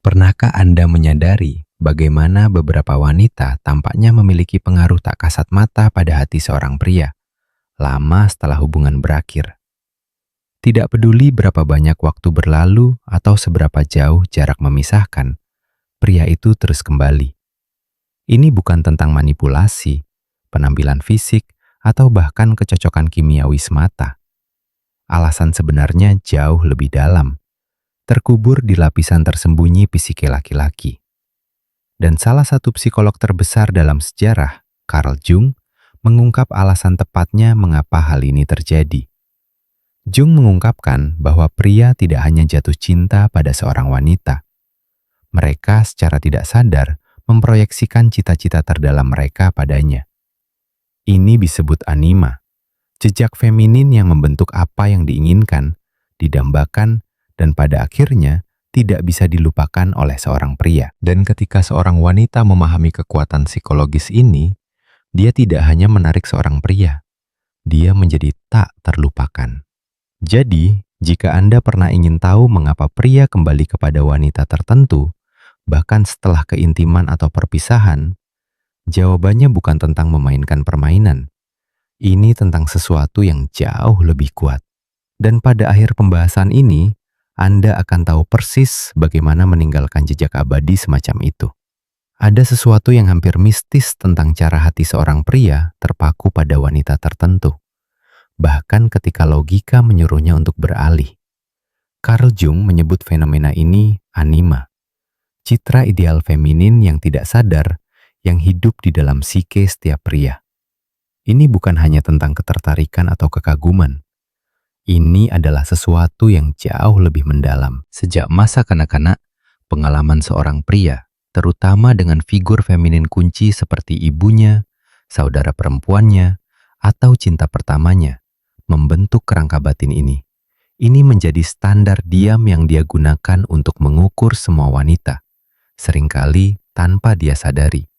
Pernahkah Anda menyadari bagaimana beberapa wanita tampaknya memiliki pengaruh tak kasat mata pada hati seorang pria, lama setelah hubungan berakhir? Tidak peduli berapa banyak waktu berlalu atau seberapa jauh jarak memisahkan, pria itu terus kembali. Ini bukan tentang manipulasi, penampilan fisik, atau bahkan kecocokan kimiawi semata. Alasan sebenarnya jauh lebih dalam, terkubur di lapisan tersembunyi psike laki-laki. Dan salah satu psikolog terbesar dalam sejarah, Carl Jung, mengungkap alasan tepatnya mengapa hal ini terjadi. Jung mengungkapkan bahwa pria tidak hanya jatuh cinta pada seorang wanita. Mereka secara tidak sadar memproyeksikan cita-cita terdalam mereka padanya. Ini disebut anima, jejak feminin yang membentuk apa yang diinginkan, didambakan, dan pada akhirnya tidak bisa dilupakan oleh seorang pria. Dan ketika seorang wanita memahami kekuatan psikologis ini, dia tidak hanya menarik seorang pria, dia menjadi tak terlupakan. Jadi, jika Anda pernah ingin tahu mengapa pria kembali kepada wanita tertentu, bahkan setelah keintiman atau perpisahan, jawabannya bukan tentang memainkan permainan. Ini tentang sesuatu yang jauh lebih kuat. Dan pada akhir pembahasan ini, Anda akan tahu persis bagaimana meninggalkan jejak abadi semacam itu. Ada sesuatu yang hampir mistis tentang cara hati seorang pria terpaku pada wanita tertentu. Bahkan ketika logika menyuruhnya untuk beralih. Carl Jung menyebut fenomena ini anima. Citra ideal feminin yang tidak sadar yang hidup di dalam psike setiap pria. Ini bukan hanya tentang ketertarikan atau kekaguman. Ini adalah sesuatu yang jauh lebih mendalam. Sejak masa kanak-kanak, pengalaman seorang pria, terutama dengan figur feminin kunci seperti ibunya, saudara perempuannya, atau cinta pertamanya, membentuk kerangka batin ini. Ini menjadi standar diam yang dia gunakan untuk mengukur semua wanita, seringkali tanpa dia sadari.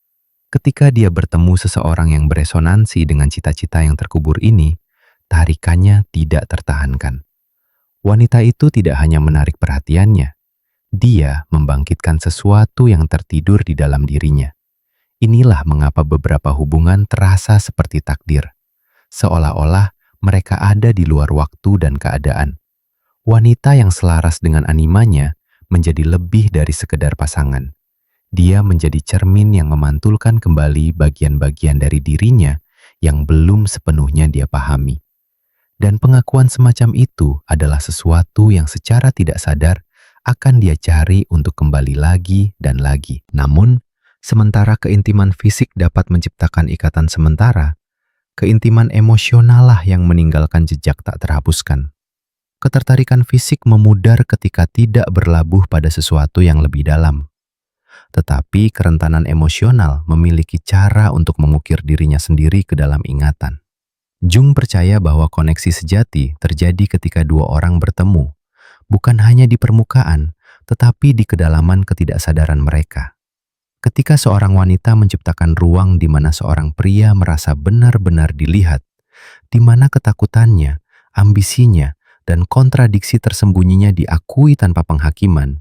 Ketika dia bertemu seseorang yang beresonansi dengan cita-cita yang terkubur ini, tarikannya tidak tertahankan. Wanita itu tidak hanya menarik perhatiannya, dia membangkitkan sesuatu yang tertidur di dalam dirinya. Inilah mengapa beberapa hubungan terasa seperti takdir, seolah-olah mereka ada di luar waktu dan keadaan. Wanita yang selaras dengan animanya menjadi lebih dari sekedar pasangan. Dia menjadi cermin yang memantulkan kembali bagian-bagian dari dirinya yang belum sepenuhnya dia pahami. Dan pengakuan semacam itu adalah sesuatu yang secara tidak sadar akan dia cari untuk kembali lagi dan lagi. Namun, sementara keintiman fisik dapat menciptakan ikatan sementara, keintiman emosional lah yang meninggalkan jejak tak terhapuskan. Ketertarikan fisik memudar ketika tidak berlabuh pada sesuatu yang lebih dalam. Tetapi kerentanan emosional memiliki cara untuk mengukir dirinya sendiri ke dalam ingatan. Jung percaya bahwa koneksi sejati terjadi ketika dua orang bertemu, bukan hanya di permukaan, tetapi di kedalaman ketidaksadaran mereka. Ketika seorang wanita menciptakan ruang di mana seorang pria merasa benar-benar dilihat, di mana ketakutannya, ambisinya, dan kontradiksi tersembunyinya diakui tanpa penghakiman,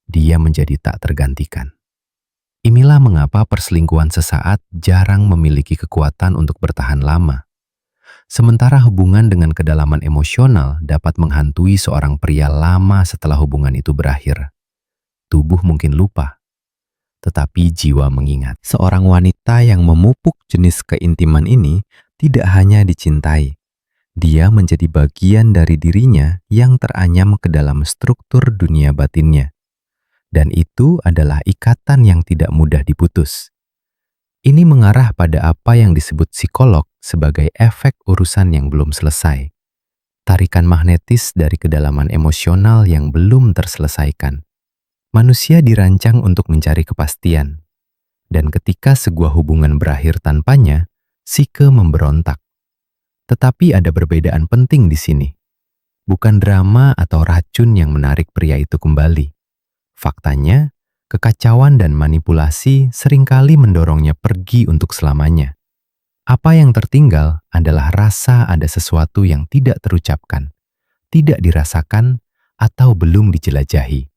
dia menjadi tak tergantikan. Inilah mengapa perselingkuhan sesaat jarang memiliki kekuatan untuk bertahan lama. Sementara hubungan dengan kedalaman emosional dapat menghantui seorang pria lama setelah hubungan itu berakhir. Tubuh mungkin lupa, tetapi jiwa mengingat. Seorang wanita yang memupuk jenis keintiman ini tidak hanya dicintai. Dia menjadi bagian dari dirinya yang teranyam ke dalam struktur dunia batinnya. Dan itu adalah ikatan yang tidak mudah diputus. Ini mengarah pada apa yang disebut psikolog sebagai efek urusan yang belum selesai. Tarikan magnetis dari kedalaman emosional yang belum terselesaikan. Manusia dirancang untuk mencari kepastian. Dan ketika sebuah hubungan berakhir tanpanya, psike memberontak. Tetapi ada perbedaan penting di sini. Bukan drama atau racun yang menarik pria itu kembali. Faktanya, kekacauan dan manipulasi seringkali mendorongnya pergi untuk selamanya. Apa yang tertinggal adalah rasa ada sesuatu yang tidak terucapkan, tidak dirasakan, atau belum dijelajahi.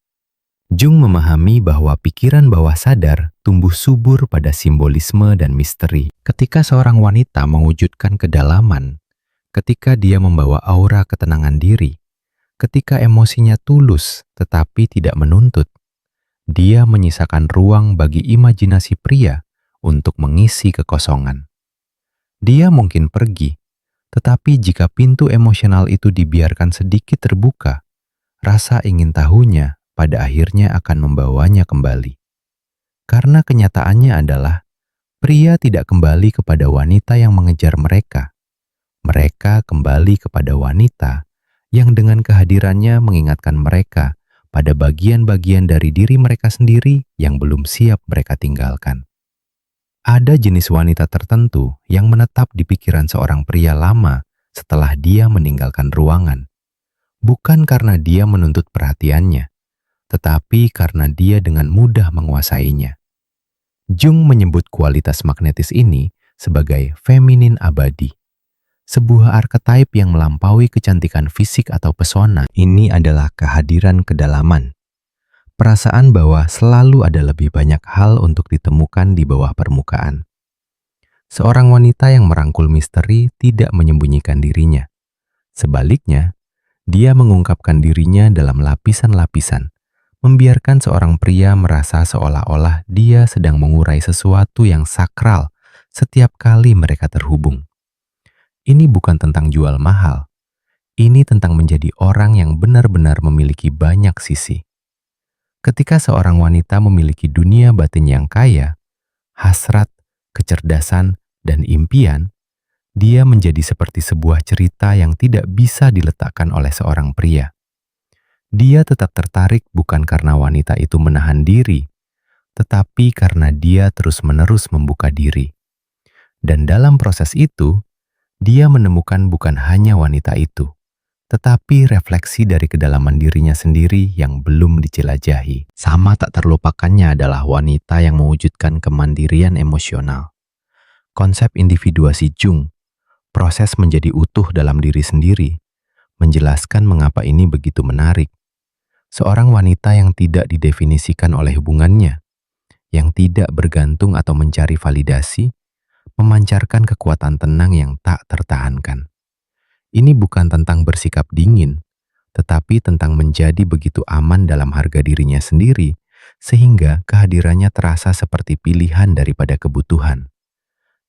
Jung memahami bahwa pikiran bawah sadar tumbuh subur pada simbolisme dan misteri. Ketika seorang wanita mewujudkan kedalaman, ketika dia membawa aura ketenangan diri, ketika emosinya tulus tetapi tidak menuntut, dia menyisakan ruang bagi imajinasi pria untuk mengisi kekosongan. Dia mungkin pergi, tetapi jika pintu emosional itu dibiarkan sedikit terbuka, rasa ingin tahunya pada akhirnya akan membawanya kembali. Karena kenyataannya adalah, pria tidak kembali kepada wanita yang mengejar mereka. Mereka kembali kepada wanita yang dengan kehadirannya mengingatkan mereka pada bagian-bagian dari diri mereka sendiri yang belum siap mereka tinggalkan. Ada jenis wanita tertentu yang menetap di pikiran seorang pria lama setelah dia meninggalkan ruangan. Bukan karena dia menuntut perhatiannya, tetapi karena dia dengan mudah menguasainya. Jung menyebut kualitas magnetis ini sebagai feminin abadi. Sebuah archetype yang melampaui kecantikan fisik atau pesona. Ini adalah kehadiran kedalaman. Perasaan bahwa selalu ada lebih banyak hal untuk ditemukan di bawah permukaan. Seorang wanita yang merangkul misteri tidak menyembunyikan dirinya. Sebaliknya, dia mengungkapkan dirinya dalam lapisan-lapisan, membiarkan seorang pria merasa seolah-olah dia sedang mengurai sesuatu yang sakral setiap kali mereka terhubung. Ini bukan tentang jual mahal. Ini tentang menjadi orang yang benar-benar memiliki banyak sisi. Ketika seorang wanita memiliki dunia batin yang kaya, hasrat, kecerdasan, dan impian, dia menjadi seperti sebuah cerita yang tidak bisa diletakkan oleh seorang pria. Dia tetap tertarik bukan karena wanita itu menahan diri, tetapi karena dia terus-menerus membuka diri. Dan dalam proses itu, dia menemukan bukan hanya wanita itu, tetapi refleksi dari kedalaman dirinya sendiri yang belum dijelajahi. Sama tak terlupakannya adalah wanita yang mewujudkan kemandirian emosional. Konsep individuasi Jung, proses menjadi utuh dalam diri sendiri, menjelaskan mengapa ini begitu menarik. Seorang wanita yang tidak didefinisikan oleh hubungannya, yang tidak bergantung atau mencari validasi, memancarkan kekuatan tenang yang tak tertahankan. Ini bukan tentang bersikap dingin, tetapi tentang menjadi begitu aman dalam harga dirinya sendiri, sehingga kehadirannya terasa seperti pilihan daripada kebutuhan.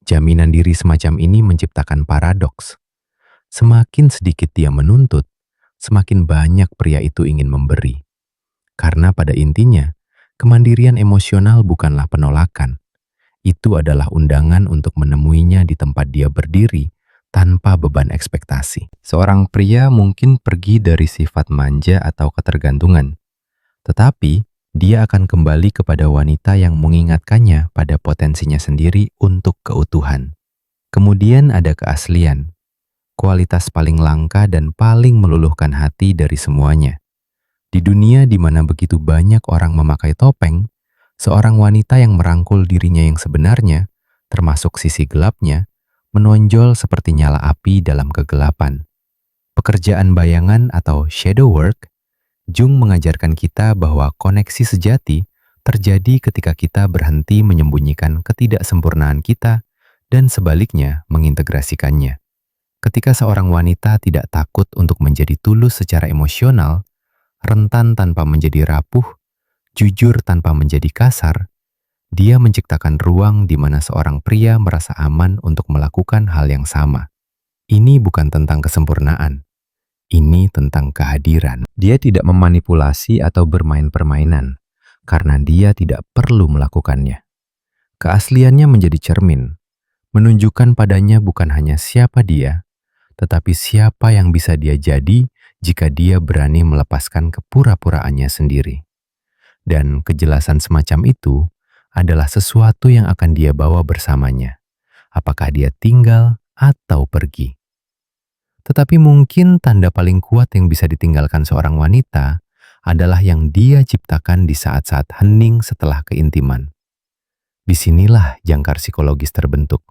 Jaminan diri semacam ini menciptakan paradoks. Semakin sedikit dia menuntut, semakin banyak pria itu ingin memberi. Karena pada intinya, kemandirian emosional bukanlah penolakan. Itu adalah undangan untuk menemuinya di tempat dia berdiri tanpa beban ekspektasi. Seorang pria mungkin pergi dari sifat manja atau ketergantungan, tetapi dia akan kembali kepada wanita yang mengingatkannya pada potensinya sendiri untuk keutuhan. Kemudian ada keaslian, kualitas paling langka dan paling meluluhkan hati dari semuanya. Di dunia di mana begitu banyak orang memakai topeng, seorang wanita yang merangkul dirinya yang sebenarnya, termasuk sisi gelapnya, menonjol seperti nyala api dalam kegelapan. Pekerjaan bayangan atau shadow work, Jung mengajarkan kita bahwa koneksi sejati terjadi ketika kita berhenti menyembunyikan ketidaksempurnaan kita dan sebaliknya mengintegrasikannya. Ketika seorang wanita tidak takut untuk menjadi tulus secara emosional, rentan tanpa menjadi rapuh, jujur tanpa menjadi kasar, dia menciptakan ruang di mana seorang pria merasa aman untuk melakukan hal yang sama. Ini bukan tentang kesempurnaan. Ini tentang kehadiran. Dia tidak memanipulasi atau bermain permainan, karena dia tidak perlu melakukannya. Keasliannya menjadi cermin, menunjukkan padanya bukan hanya siapa dia, tetapi siapa yang bisa dia jadi jika dia berani melepaskan kepura-puraannya sendiri. Dan kejelasan semacam itu adalah sesuatu yang akan dia bawa bersamanya, apakah dia tinggal atau pergi. Tetapi mungkin tanda paling kuat yang bisa ditinggalkan seorang wanita adalah yang dia ciptakan di saat-saat hening setelah keintiman. Disinilah jangkar psikologis terbentuk,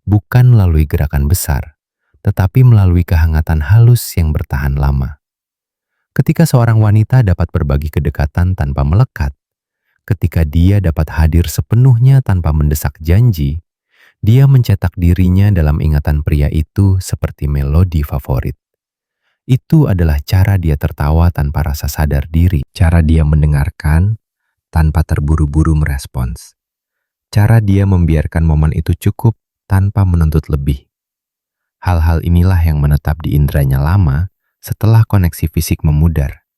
bukan melalui gerakan besar, tetapi melalui kehangatan halus yang bertahan lama. Ketika seorang wanita dapat berbagi kedekatan tanpa melekat, ketika dia dapat hadir sepenuhnya tanpa mendesak janji, dia mencetak dirinya dalam ingatan pria itu seperti melodi favorit. Itu adalah cara dia tertawa tanpa rasa sadar diri, cara dia mendengarkan tanpa terburu-buru merespons, cara dia membiarkan momen itu cukup tanpa menuntut lebih. Hal-hal inilah yang menetap di indranya lama setelah koneksi fisik memudar.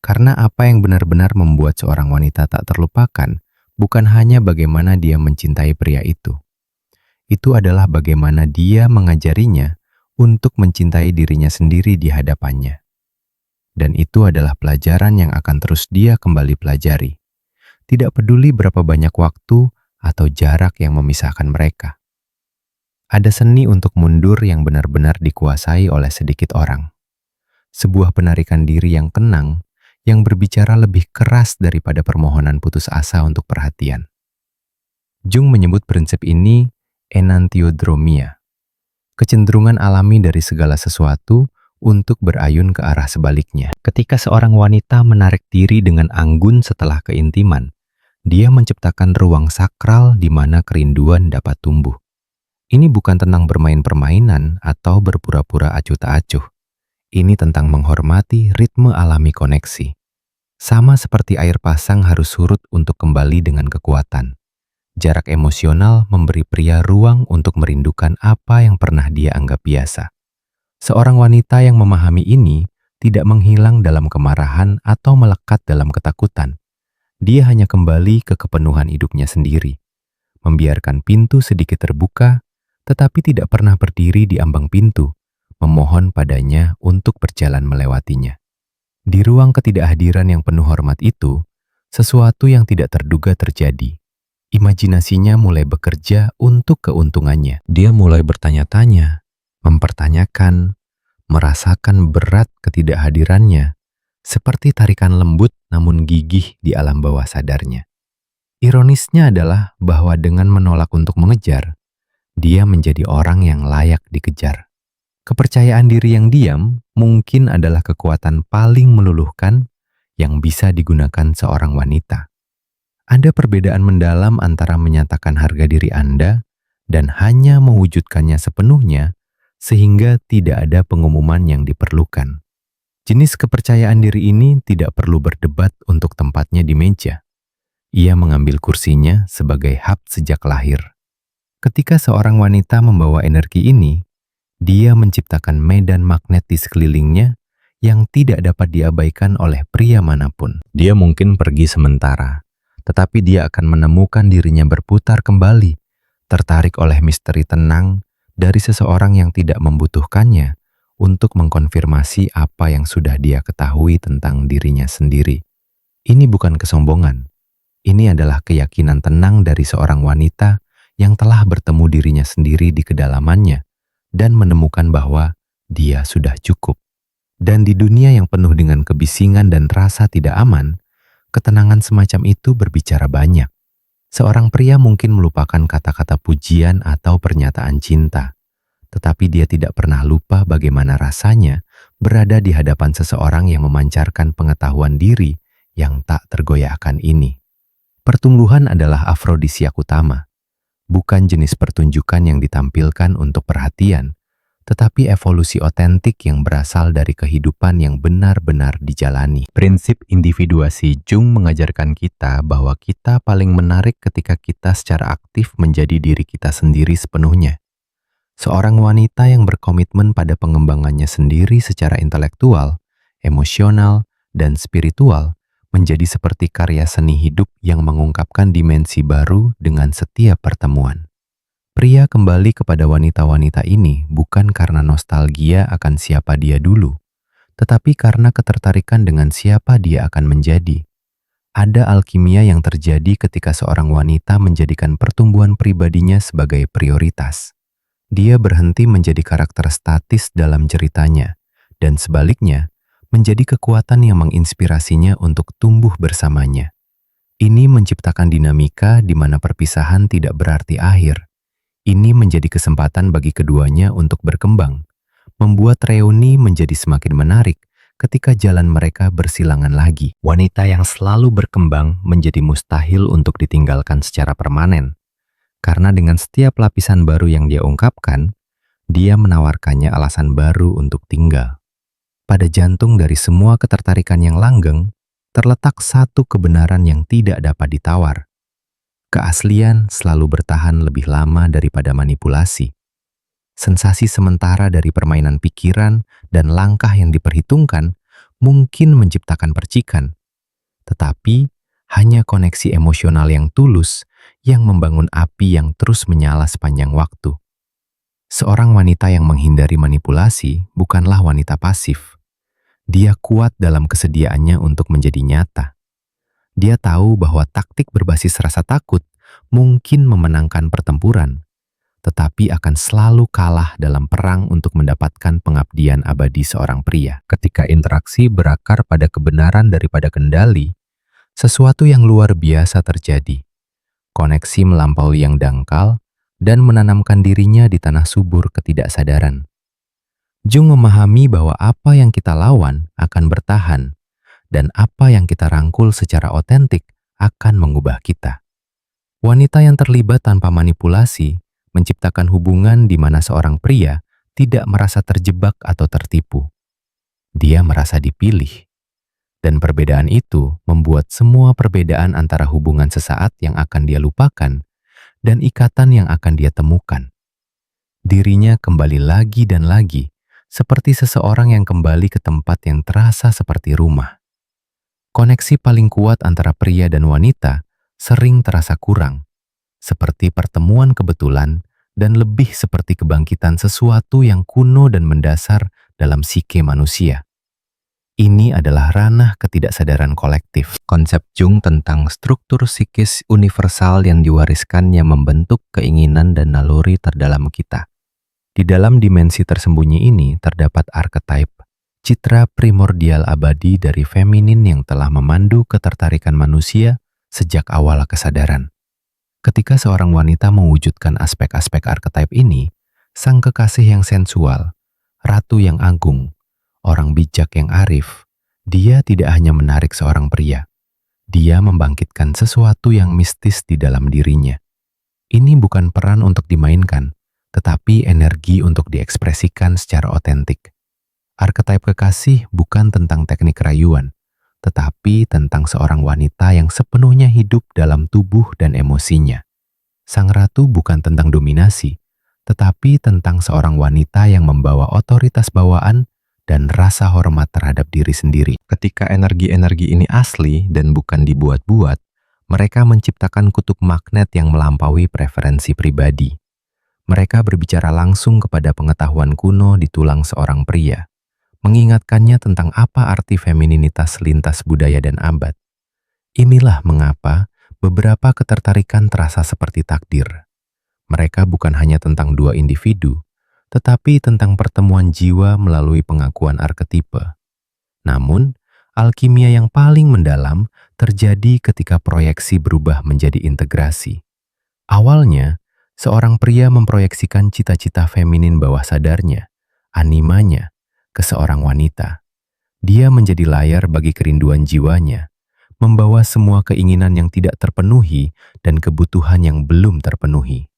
Karena apa yang benar-benar membuat seorang wanita tak terlupakan bukan hanya bagaimana dia mencintai pria itu adalah bagaimana dia mengajarinya untuk mencintai dirinya sendiri di hadapannya. Dan itu adalah pelajaran yang akan terus dia kembali pelajari. Tidak peduli berapa banyak waktu atau jarak yang memisahkan mereka. Ada seni untuk mundur yang benar-benar dikuasai oleh sedikit orang. Sebuah penarikan diri yang tenang, yang berbicara lebih keras daripada permohonan putus asa untuk perhatian. Jung menyebut prinsip ini enantiodromia, kecenderungan alami dari segala sesuatu untuk berayun ke arah sebaliknya. Ketika seorang wanita menarik diri dengan anggun setelah keintiman, dia menciptakan ruang sakral di mana kerinduan dapat tumbuh. Ini bukan tentang bermain permainan atau berpura-pura acuh tak acuh. Ini tentang menghormati ritme alami koneksi. Sama seperti air pasang harus surut untuk kembali dengan kekuatan. Jarak emosional memberi pria ruang untuk merindukan apa yang pernah dia anggap biasa. Seorang wanita yang memahami ini tidak menghilang dalam kemarahan atau melekat dalam ketakutan. Dia hanya kembali ke kepenuhan hidupnya sendiri, membiarkan pintu sedikit terbuka, tetapi tidak pernah berdiri di ambang pintu, memohon padanya untuk berjalan melewatinya. Di ruang ketidakhadiran yang penuh hormat itu, sesuatu yang tidak terduga terjadi. Imajinasinya mulai bekerja untuk keuntungannya. Dia mulai bertanya-tanya, mempertanyakan, merasakan berat ketidakhadirannya, seperti tarikan lembut namun gigih di alam bawah sadarnya. Ironisnya adalah bahwa dengan menolak untuk mengejar, dia menjadi orang yang layak dikejar. Kepercayaan diri yang diam mungkin adalah kekuatan paling meluluhkan yang bisa digunakan seorang wanita. Ada perbedaan mendalam antara menyatakan harga diri Anda dan hanya mewujudkannya sepenuhnya sehingga tidak ada pengumuman yang diperlukan. Jenis kepercayaan diri ini tidak perlu berdebat untuk tempatnya di meja. Ia mengambil kursinya sebagai hub sejak lahir. Ketika seorang wanita membawa energi ini, dia menciptakan medan magnet di sekelilingnya yang tidak dapat diabaikan oleh pria manapun. Dia mungkin pergi sementara, tetapi dia akan menemukan dirinya berputar kembali, tertarik oleh misteri tenang dari seseorang yang tidak membutuhkannya untuk mengkonfirmasi apa yang sudah dia ketahui tentang dirinya sendiri. Ini bukan kesombongan. Ini adalah keyakinan tenang dari seorang wanita yang telah bertemu dirinya sendiri di kedalamannya dan menemukan bahwa dia sudah cukup. Dan di dunia yang penuh dengan kebisingan dan rasa tidak aman, ketenangan semacam itu berbicara banyak. Seorang pria mungkin melupakan kata-kata pujian atau pernyataan cinta, tetapi dia tidak pernah lupa bagaimana rasanya berada di hadapan seseorang yang memancarkan pengetahuan diri yang tak tergoyahkan ini. Pertumbuhan adalah afrodisiak utama, bukan jenis pertunjukan yang ditampilkan untuk perhatian, tetapi evolusi otentik yang berasal dari kehidupan yang benar-benar dijalani. Prinsip individuasi Jung mengajarkan kita bahwa kita paling menarik ketika kita secara aktif menjadi diri kita sendiri sepenuhnya. Seorang wanita yang berkomitmen pada pengembangannya sendiri secara intelektual, emosional, dan spiritual menjadi seperti karya seni hidup yang mengungkapkan dimensi baru dengan setiap pertemuan. Pria kembali kepada wanita-wanita ini bukan karena nostalgia akan siapa dia dulu, tetapi karena ketertarikan dengan siapa dia akan menjadi. Ada alkimia yang terjadi ketika seorang wanita menjadikan pertumbuhan pribadinya sebagai prioritas. Dia berhenti menjadi karakter statis dalam ceritanya, dan sebaliknya, menjadi kekuatan yang menginspirasinya untuk tumbuh bersamanya. Ini menciptakan dinamika di mana perpisahan tidak berarti akhir. Ini menjadi kesempatan bagi keduanya untuk berkembang, membuat reuni menjadi semakin menarik ketika jalan mereka bersilangan lagi. Wanita yang selalu berkembang menjadi mustahil untuk ditinggalkan secara permanen, karena dengan setiap lapisan baru yang dia ungkapkan, dia menawarkannya alasan baru untuk tinggal. Pada jantung dari semua ketertarikan yang langgeng, terletak satu kebenaran yang tidak dapat ditawar. Keaslian selalu bertahan lebih lama daripada manipulasi. Sensasi sementara dari permainan pikiran dan langkah yang diperhitungkan mungkin menciptakan percikan, tetapi hanya koneksi emosional yang tulus yang membangun api yang terus menyala sepanjang waktu. Seorang wanita yang menghindari manipulasi bukanlah wanita pasif. Dia kuat dalam kesediaannya untuk menjadi nyata. Dia tahu bahwa taktik berbasis rasa takut mungkin memenangkan pertempuran, tetapi akan selalu kalah dalam perang untuk mendapatkan pengabdian abadi seorang pria. Ketika interaksi berakar pada kebenaran daripada kendali, sesuatu yang luar biasa terjadi. Koneksi melampaui yang dangkal dan menanamkan dirinya di tanah subur ketidaksadaran. Jung memahami bahwa apa yang kita lawan akan bertahan, dan apa yang kita rangkul secara otentik akan mengubah kita. Wanita yang terlibat tanpa manipulasi menciptakan hubungan di mana seorang pria tidak merasa terjebak atau tertipu. Dia merasa dipilih. Dan perbedaan itu membuat semua perbedaan antara hubungan sesaat yang akan dia lupakan dan ikatan yang akan dia temukan. Dirinya kembali lagi dan lagi, seperti seseorang yang kembali ke tempat yang terasa seperti rumah. Koneksi paling kuat antara pria dan wanita sering terasa kurang, seperti pertemuan kebetulan dan lebih seperti kebangkitan sesuatu yang kuno dan mendasar dalam psike manusia. Ini adalah ranah ketidaksadaran kolektif. Konsep Jung tentang struktur psikis universal yang diwariskan yang membentuk keinginan dan naluri terdalam kita. Di dalam dimensi tersembunyi ini terdapat archetype, citra primordial abadi dari feminin yang telah memandu ketertarikan manusia sejak awal kesadaran. Ketika seorang wanita mewujudkan aspek-aspek archetype ini, sang kekasih yang sensual, ratu yang agung, orang bijak yang arif, dia tidak hanya menarik seorang pria. Dia membangkitkan sesuatu yang mistis di dalam dirinya. Ini bukan peran untuk dimainkan, tetapi energi untuk diekspresikan secara otentik. Archetype kekasih bukan tentang teknik rayuan, tetapi tentang seorang wanita yang sepenuhnya hidup dalam tubuh dan emosinya. Sang ratu bukan tentang dominasi, tetapi tentang seorang wanita yang membawa otoritas bawaan dan rasa hormat terhadap diri sendiri. Ketika energi-energi ini asli dan bukan dibuat-buat, mereka menciptakan kutub magnet yang melampaui preferensi pribadi. Mereka berbicara langsung kepada pengetahuan kuno di tulang seorang pria, mengingatkannya tentang apa arti femininitas lintas budaya dan abad. Inilah mengapa beberapa ketertarikan terasa seperti takdir. Mereka bukan hanya tentang dua individu, tetapi tentang pertemuan jiwa melalui pengakuan arketipe. Namun, alkimia yang paling mendalam terjadi ketika proyeksi berubah menjadi integrasi. Awalnya, seorang pria memproyeksikan cita-cita feminin bawah sadarnya, animanya, ke seorang wanita. Dia menjadi layar bagi kerinduan jiwanya, membawa semua keinginan yang tidak terpenuhi dan kebutuhan yang belum terpenuhi.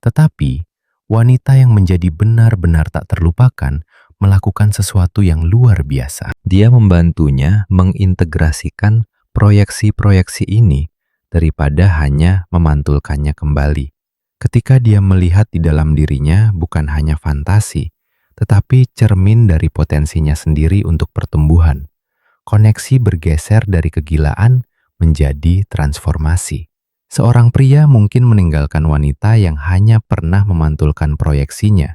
Tetapi, wanita yang menjadi benar-benar tak terlupakan melakukan sesuatu yang luar biasa. Dia membantunya mengintegrasikan proyeksi-proyeksi ini daripada hanya memantulkannya kembali. Ketika dia melihat di dalam dirinya bukan hanya fantasi, tetapi cermin dari potensinya sendiri untuk pertumbuhan. Koneksi bergeser dari kegilaan menjadi transformasi. Seorang pria mungkin meninggalkan wanita yang hanya pernah memantulkan proyeksinya,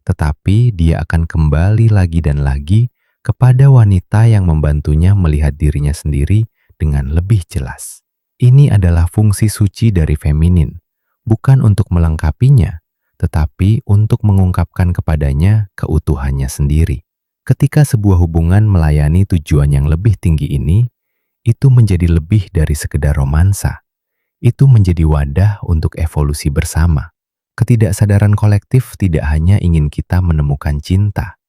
tetapi dia akan kembali lagi dan lagi kepada wanita yang membantunya melihat dirinya sendiri dengan lebih jelas. Ini adalah fungsi suci dari feminin, bukan untuk melengkapinya, tetapi untuk mengungkapkan kepadanya keutuhannya sendiri. Ketika sebuah hubungan melayani tujuan yang lebih tinggi ini, itu menjadi lebih dari sekedar romansa. Itu menjadi wadah untuk evolusi bersama. Ketidaksadaran kolektif tidak hanya ingin kita menemukan cinta.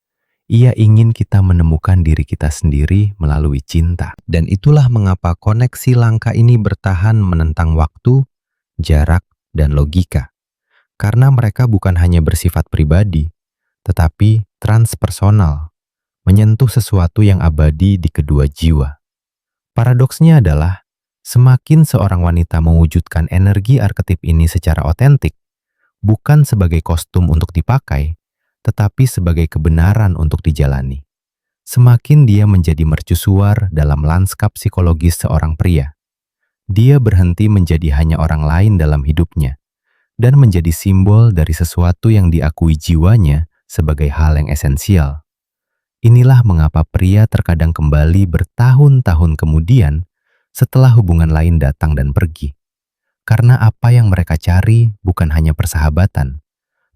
Ia ingin kita menemukan diri kita sendiri melalui cinta. Dan itulah mengapa koneksi langka ini bertahan menentang waktu, jarak, dan logika. Karena mereka bukan hanya bersifat pribadi, tetapi transpersonal, menyentuh sesuatu yang abadi di kedua jiwa. Paradoksnya adalah, semakin seorang wanita mewujudkan energi arketip ini secara otentik, bukan sebagai kostum untuk dipakai, tetapi sebagai kebenaran untuk dijalani, semakin dia menjadi mercusuar dalam lanskap psikologis seorang pria. Dia berhenti menjadi hanya orang lain dalam hidupnya, dan menjadi simbol dari sesuatu yang diakui jiwanya sebagai hal yang esensial. Inilah mengapa pria terkadang kembali bertahun-tahun kemudian setelah hubungan lain datang dan pergi. Karena apa yang mereka cari bukan hanya persahabatan,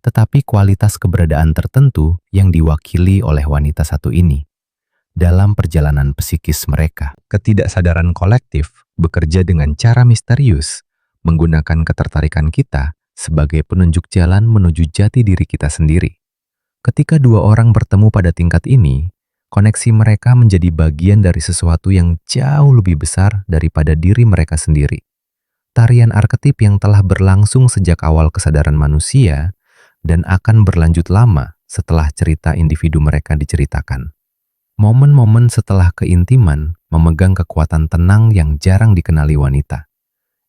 tetapi kualitas keberadaan tertentu yang diwakili oleh wanita satu ini. Dalam perjalanan psikis mereka, ketidaksadaran kolektif bekerja dengan cara misterius, menggunakan ketertarikan kita sebagai penunjuk jalan menuju jati diri kita sendiri. Ketika dua orang bertemu pada tingkat ini, koneksi mereka menjadi bagian dari sesuatu yang jauh lebih besar daripada diri mereka sendiri. Tarian arketip yang telah berlangsung sejak awal kesadaran manusia dan akan berlanjut lama setelah cerita individu mereka diceritakan. Momen-momen setelah keintiman memegang kekuatan tenang yang jarang dikenali wanita.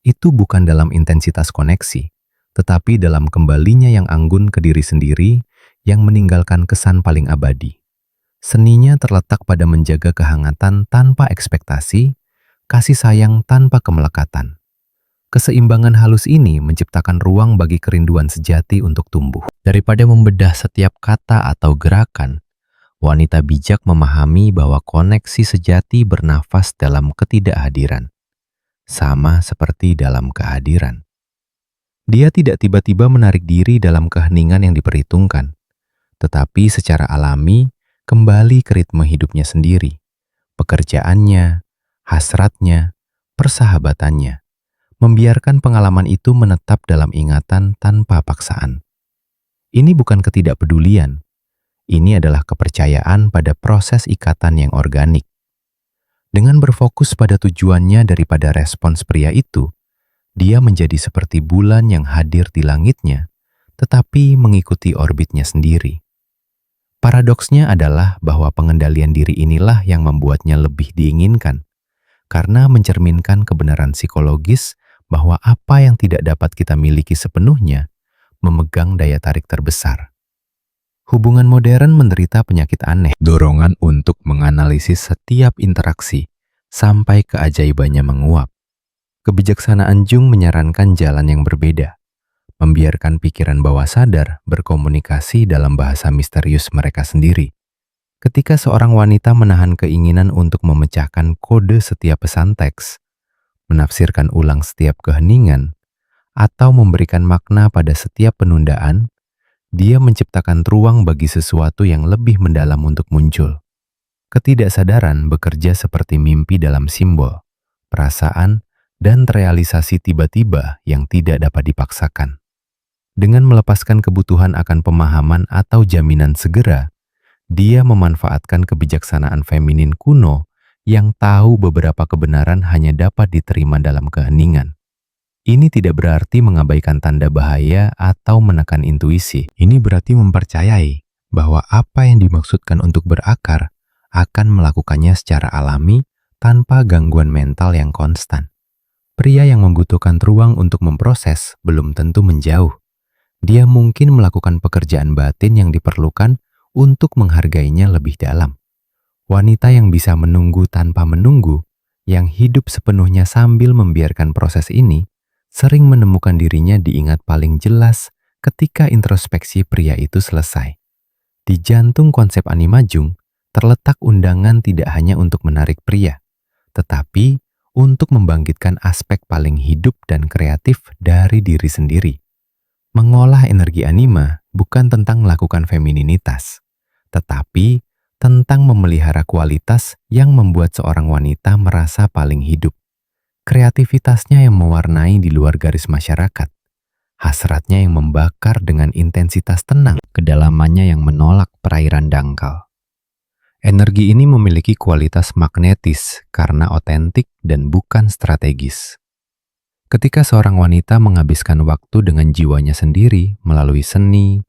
Itu bukan dalam intensitas koneksi, tetapi dalam kembalinya yang anggun ke diri sendiri yang meninggalkan kesan paling abadi. Seninya terletak pada menjaga kehangatan tanpa ekspektasi, kasih sayang tanpa kemelekatan. Keseimbangan halus ini menciptakan ruang bagi kerinduan sejati untuk tumbuh. Daripada membedah setiap kata atau gerakan, wanita bijak memahami bahwa koneksi sejati bernafas dalam ketidakhadiran, sama seperti dalam kehadiran. Dia tidak tiba-tiba menarik diri dalam keheningan yang diperhitungkan, tetapi secara alami kembali ke ritme hidupnya sendiri, pekerjaannya, hasratnya, persahabatannya, membiarkan pengalaman itu menetap dalam ingatan tanpa paksaan. Ini bukan ketidakpedulian, ini adalah kepercayaan pada proses ikatan yang organik. Dengan berfokus pada tujuannya daripada respons pria itu, dia menjadi seperti bulan yang hadir di langitnya, tetapi mengikuti orbitnya sendiri. Paradoksnya adalah bahwa pengendalian diri inilah yang membuatnya lebih diinginkan, karena mencerminkan kebenaran psikologis bahwa apa yang tidak dapat kita miliki sepenuhnya memegang daya tarik terbesar. Hubungan modern menderita penyakit aneh, dorongan untuk menganalisis setiap interaksi sampai keajaibannya menguap. Kebijaksanaan Jung menyarankan jalan yang berbeda, membiarkan pikiran bawah sadar berkomunikasi dalam bahasa misterius mereka sendiri. Ketika seorang wanita menahan keinginan untuk memecahkan kode setiap pesan teks, menafsirkan ulang setiap keheningan, atau memberikan makna pada setiap penundaan, dia menciptakan ruang bagi sesuatu yang lebih mendalam untuk muncul. Ketidaksadaran bekerja seperti mimpi dalam simbol, perasaan, dan realisasi tiba-tiba yang tidak dapat dipaksakan. Dengan melepaskan kebutuhan akan pemahaman atau jaminan segera, dia memanfaatkan kebijaksanaan feminin kuno yang tahu beberapa kebenaran hanya dapat diterima dalam keheningan. Ini tidak berarti mengabaikan tanda bahaya atau menekan intuisi. Ini berarti mempercayai bahwa apa yang dimaksudkan untuk berakar akan melakukannya secara alami tanpa gangguan mental yang konstan. Pria yang membutuhkan ruang untuk memproses belum tentu menjauh. Dia mungkin melakukan pekerjaan batin yang diperlukan untuk menghargainya lebih dalam. Wanita yang bisa menunggu tanpa menunggu, yang hidup sepenuhnya sambil membiarkan proses ini, sering menemukan dirinya diingat paling jelas ketika introspeksi pria itu selesai. Di jantung konsep anima Jung, terletak undangan tidak hanya untuk menarik pria, tetapi untuk membangkitkan aspek paling hidup dan kreatif dari diri sendiri. Mengolah energi anima bukan tentang melakukan femininitas, tetapi tentang memelihara kualitas yang membuat seorang wanita merasa paling hidup. Kreativitasnya yang mewarnai di luar garis masyarakat, hasratnya yang membakar dengan intensitas tenang, kedalamannya yang menolak perairan dangkal. Energi ini memiliki kualitas magnetis karena otentik dan bukan strategis. Ketika seorang wanita menghabiskan waktu dengan jiwanya sendiri melalui seni,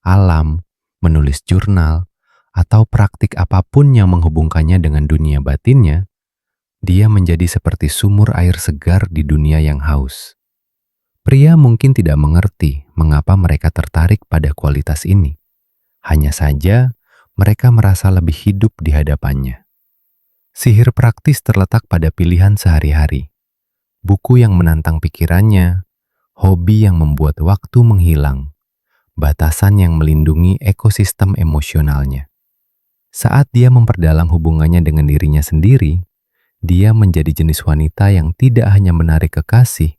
alam, menulis jurnal, atau praktik apapun yang menghubungkannya dengan dunia batinnya, dia menjadi seperti sumur air segar di dunia yang haus. Pria mungkin tidak mengerti mengapa mereka tertarik pada kualitas ini. Hanya saja, mereka merasa lebih hidup di hadapannya. Sihir praktis terletak pada pilihan sehari-hari. Buku yang menantang pikirannya, hobi yang membuat waktu menghilang, batasan yang melindungi ekosistem emosionalnya. Saat dia memperdalam hubungannya dengan dirinya sendiri, dia menjadi jenis wanita yang tidak hanya menarik kekasih,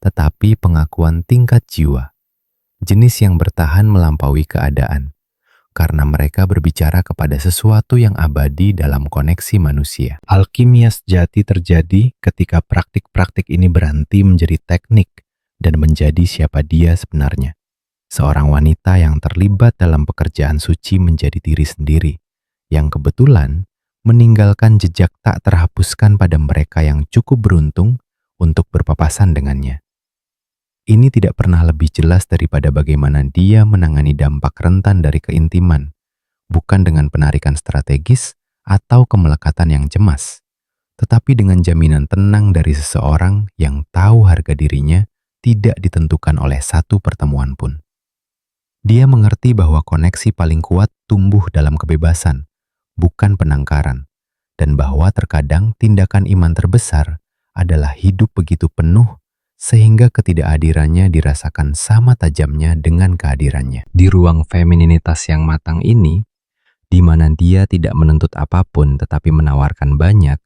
tetapi pengakuan tingkat jiwa. Jenis yang bertahan melampaui keadaan, karena mereka berbicara kepada sesuatu yang abadi dalam koneksi manusia. Alkimia sejati terjadi ketika praktik-praktik ini berhenti menjadi teknik dan menjadi siapa dia sebenarnya. Seorang wanita yang terlibat dalam pekerjaan suci menjadi diri sendiri, yang kebetulan meninggalkan jejak tak terhapuskan pada mereka yang cukup beruntung untuk berpapasan dengannya. Ini tidak pernah lebih jelas daripada bagaimana dia menangani dampak rentan dari keintiman, bukan dengan penarikan strategis atau kemelekatan yang cemas, tetapi dengan jaminan tenang dari seseorang yang tahu harga dirinya tidak ditentukan oleh satu pertemuan pun. Dia mengerti bahwa koneksi paling kuat tumbuh dalam kebebasan, bukan penangkaran, dan bahwa terkadang tindakan iman terbesar adalah hidup begitu penuh sehingga ketidakhadirannya dirasakan sama tajamnya dengan kehadirannya. Di ruang femininitas yang matang ini, di mana dia tidak menuntut apapun tetapi menawarkan banyak,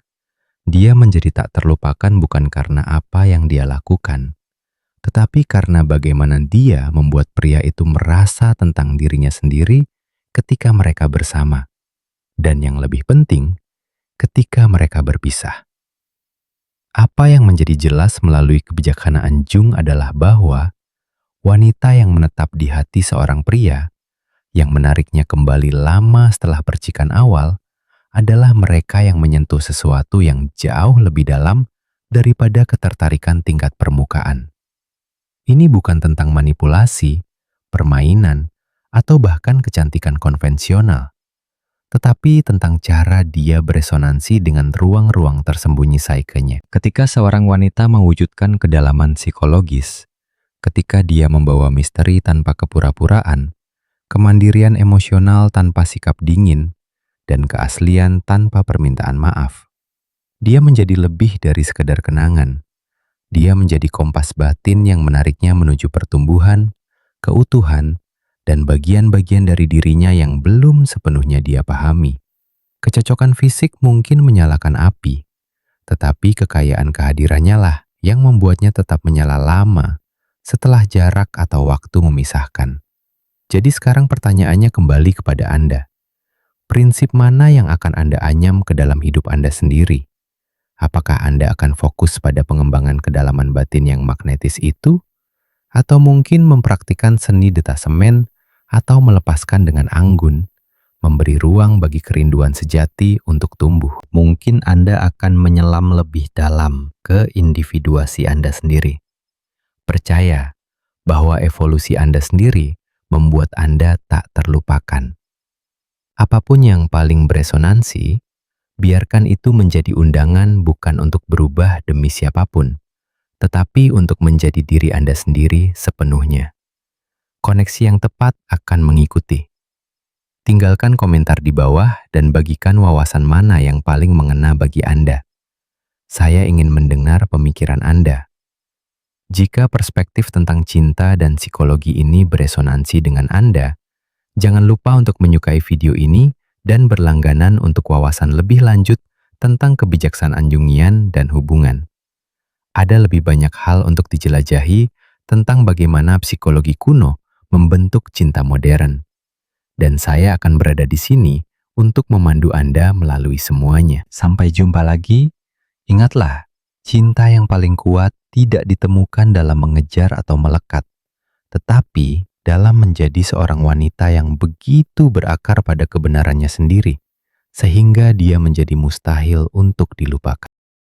dia menjadi tak terlupakan bukan karena apa yang dia lakukan, tetapi karena bagaimana dia membuat pria itu merasa tentang dirinya sendiri ketika mereka bersama, dan yang lebih penting, ketika mereka berpisah. Apa yang menjadi jelas melalui kebijaksanaan Jung adalah bahwa wanita yang menetap di hati seorang pria, yang menariknya kembali lama setelah percikan awal, adalah mereka yang menyentuh sesuatu yang jauh lebih dalam daripada ketertarikan tingkat permukaan. Ini bukan tentang manipulasi, permainan, atau bahkan kecantikan konvensional, tetapi tentang cara dia beresonansi dengan ruang-ruang tersembunyi psikenya. Ketika seorang wanita mewujudkan kedalaman psikologis, ketika dia membawa misteri tanpa kepura-puraan, kemandirian emosional tanpa sikap dingin, dan keaslian tanpa permintaan maaf, dia menjadi lebih dari sekedar kenangan. Dia menjadi kompas batin yang menariknya menuju pertumbuhan, keutuhan, dan bagian-bagian dari dirinya yang belum sepenuhnya dia pahami. Kecocokan fisik mungkin menyalakan api, tetapi kekayaan kehadirannya lah yang membuatnya tetap menyala lama setelah jarak atau waktu memisahkan. Jadi sekarang pertanyaannya kembali kepada Anda. Prinsip mana yang akan Anda anyam ke dalam hidup Anda sendiri? Apakah Anda akan fokus pada pengembangan kedalaman batin yang magnetis itu? Atau mungkin mempraktikkan seni detasemen atau melepaskan dengan anggun, memberi ruang bagi kerinduan sejati untuk tumbuh? Mungkin Anda akan menyelam lebih dalam ke individuasi Anda sendiri. Percaya bahwa evolusi Anda sendiri membuat Anda tak terlupakan. Apapun yang paling beresonansi, biarkan itu menjadi undangan bukan untuk berubah demi siapapun, tetapi untuk menjadi diri Anda sendiri sepenuhnya. Koneksi yang tepat akan mengikuti. Tinggalkan komentar di bawah dan bagikan wawasan mana yang paling mengena bagi Anda. Saya ingin mendengar pemikiran Anda. Jika perspektif tentang cinta dan psikologi ini beresonansi dengan Anda, jangan lupa untuk menyukai video ini dan berlangganan untuk wawasan lebih lanjut tentang kebijaksanaan Jungian dan hubungan. Ada lebih banyak hal untuk dijelajahi tentang bagaimana psikologi kuno membentuk cinta modern. Dan saya akan berada di sini untuk memandu Anda melalui semuanya. Sampai jumpa lagi. Ingatlah, cinta yang paling kuat tidak ditemukan dalam mengejar atau melekat, tetapi dalam menjadi seorang wanita yang begitu berakar pada kebenarannya sendiri, sehingga dia menjadi mustahil untuk dilupakan.